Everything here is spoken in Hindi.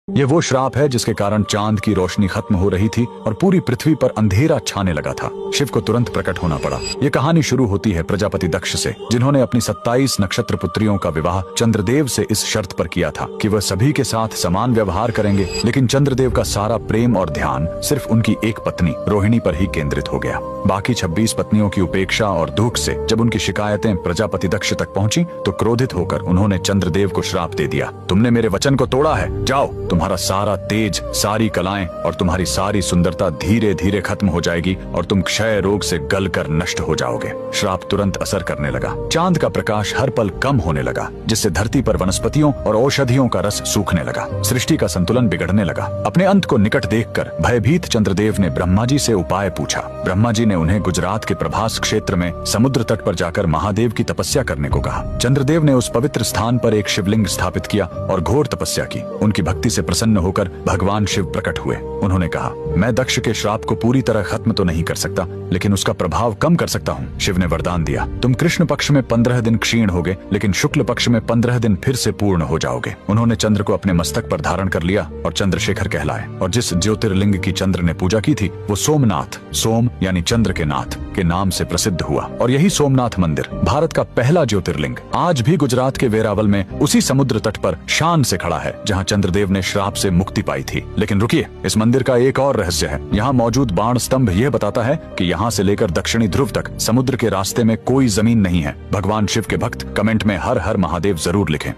ये वो श्राप है जिसके कारण चांद की रोशनी खत्म हो रही थी और पूरी पृथ्वी पर अंधेरा छाने लगा था। शिव को तुरंत प्रकट होना पड़ा। ये कहानी शुरू होती है प्रजापति दक्ष से, जिन्होंने अपनी 27 नक्षत्र पुत्रियों का विवाह चंद्रदेव से इस शर्त पर किया था कि वह सभी के साथ समान व्यवहार करेंगे। लेकिन चंद्रदेव का सारा प्रेम और ध्यान सिर्फ उनकी एक पत्नी रोहिणी पर ही केंद्रित हो गया। बाकी 26 पत्नियों की उपेक्षा और दुख से जब उनकी शिकायतें प्रजापति दक्ष तक पहुंची तो क्रोधित होकर उन्होंने चंद्रदेव को श्राप दे दिया। तुमने मेरे वचन को तोड़ा है, जाओ, तुम्हारा सारा तेज, सारी कलाएं और तुम्हारी सारी सुंदरता धीरे धीरे खत्म हो जाएगी और तुम क्षय रोग से गलकर नष्ट हो जाओगे। श्राप तुरंत असर करने लगा। चांद का प्रकाश हर पल कम होने लगा, जिससे धरती पर वनस्पतियों और औषधियों का रस सूखने लगा। सृष्टि का संतुलन बिगड़ने लगा। अपने अंत को निकट देखकर भयभीत चंद्रदेव ने ब्रह्मा जी से उपाय पूछा। ब्रह्मा जी ने उन्हें गुजरात के प्रभास क्षेत्र में समुद्र तट पर जाकर महादेव की तपस्या करने को कहा। चंद्रदेव ने उस पवित्र स्थान पर एक शिवलिंग स्थापित किया और घोर तपस्या की। उनकी भक्ति से प्रसन्न होकर भगवान शिव प्रकट हुए। उन्होंने कहा, मैं दक्ष के श्राप को पूरी तरह खत्म तो नहीं कर सकता, लेकिन उसका प्रभाव कम कर सकता हूँ। शिव ने वरदान दिया, तुम कृष्ण पक्ष में 15 दिन क्षीण होगे, लेकिन शुक्ल पक्ष में 15 दिन फिर से पूर्ण हो जाओगे। उन्होंने चंद्र को अपने मस्तक पर धारण कर लिया और चंद्रशेखर कहलाए। और जिस ज्योतिर्लिंग की चंद्र ने पूजा की थी वो सोमनाथ, सोम यानी चंद्र के नाथ के नाम से प्रसिद्ध हुआ। और यही सोमनाथ मंदिर भारत का पहला ज्योतिर्लिंग आज भी गुजरात के वेरावल में उसी समुद्र तट पर शान से खड़ा है, जहाँ चंद्रदेव ने श्राप से मुक्ति पाई थी। लेकिन रुकिए, इस मंदिर का एक और रहस्य है। यहाँ मौजूद बाण स्तंभ यह बताता है कि यहाँ से लेकर दक्षिणी ध्रुव तक समुद्र के रास्ते में कोई जमीन नहीं है। भगवान शिव के भक्त कमेंट में हर हर महादेव जरूर लिखें।